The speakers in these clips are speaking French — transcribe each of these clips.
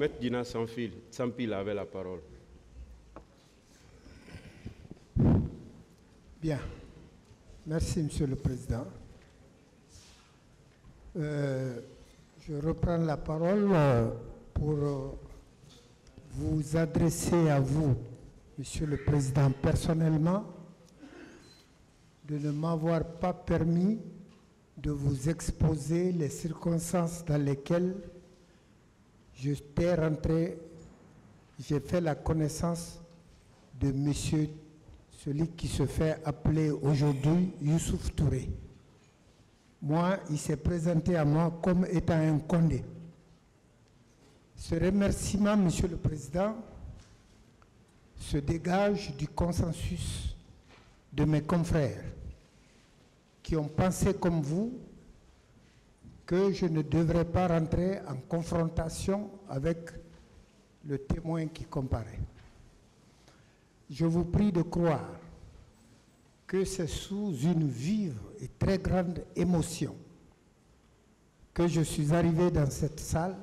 Maître Dina Sampil avait la parole. Bien. Merci, Monsieur le Président. Je reprends la parole pour vous adresser à vous, Monsieur le Président, personnellement, de ne m'avoir pas permis de vous exposer les circonstances dans lesquelles j'étais rentré, j'ai fait la connaissance de monsieur, celui qui se fait appeler aujourd'hui Youssouf Touré. Moi, il s'est présenté à moi comme étant un Condé. Ce remerciement, Monsieur le Président, se dégage du consensus de mes confrères qui ont pensé comme vous que je ne devrais pas rentrer en confrontation avec le témoin qui comparait. Je vous prie de croire que c'est sous une vive et très grande émotion que je suis arrivé dans cette salle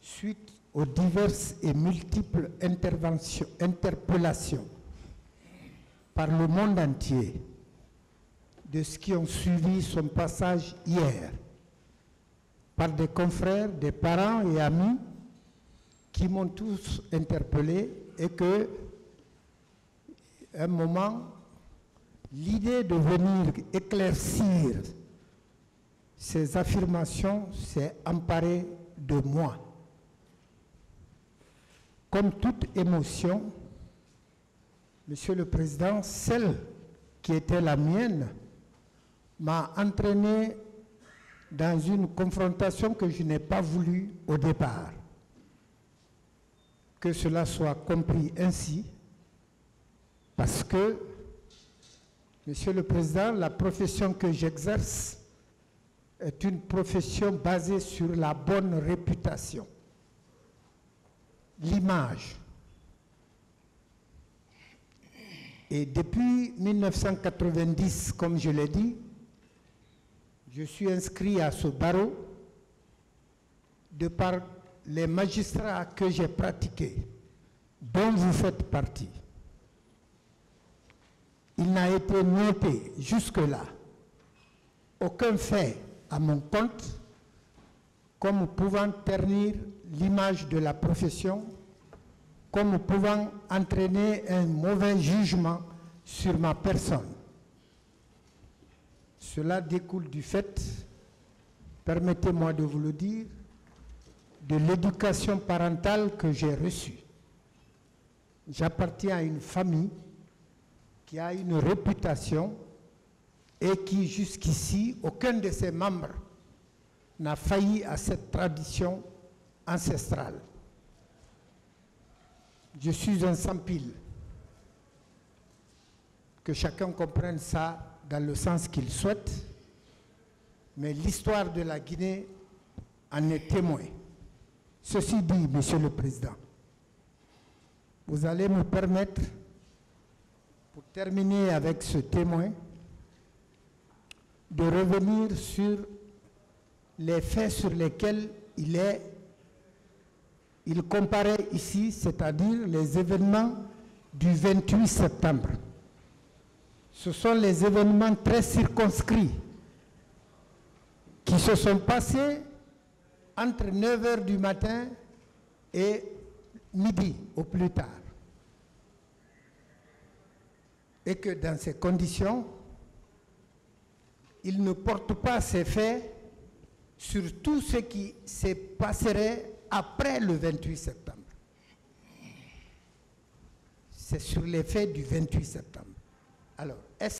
suite aux diverses et multiples interpellations par le monde entier de ce qui ont suivi son passage hier, par des confrères, des parents et amis qui m'ont tous interpellé et que, à un moment, l'idée de venir éclaircir ces affirmations s'est emparée de moi. Comme toute émotion, Monsieur le Président, celle qui était la mienne m'a entraîné dans une confrontation que je n'ai pas voulu au départ. Que cela soit compris ainsi, parce que, Monsieur le Président, la profession que j'exerce est une profession basée sur la bonne réputation, l'image. Et depuis 1990, comme je l'ai dit, je suis inscrit à ce barreau de par les magistrats que j'ai pratiqués, dont vous faites partie. Il n'a été noté jusque-là aucun fait à mon compte comme pouvant ternir l'image de la profession, comme pouvant entraîner un mauvais jugement sur ma personne. Cela découle du fait, permettez-moi de vous le dire, de l'éducation parentale que j'ai reçue. J'appartiens à une famille qui a une réputation et qui, jusqu'ici, aucun de ses membres n'a failli à cette tradition ancestrale. Je suis un Sampil. Que chacun comprenne ça dans le sens qu'il souhaite, mais l'histoire de la Guinée en est témoin. Ceci dit, Monsieur le Président, vous allez me permettre, pour terminer avec ce témoin, de revenir sur les faits sur lesquels il comparait ici, c'est-à-dire les événements du 28 septembre. Ce sont les événements très circonscrits qui se sont passés entre 9h du matin et midi au plus tard. Et que dans ces conditions, il ne porte pas ces faits sur tout ce qui se passerait après le 28 septembre. C'est sur les faits du 28 septembre. Alors, est-ce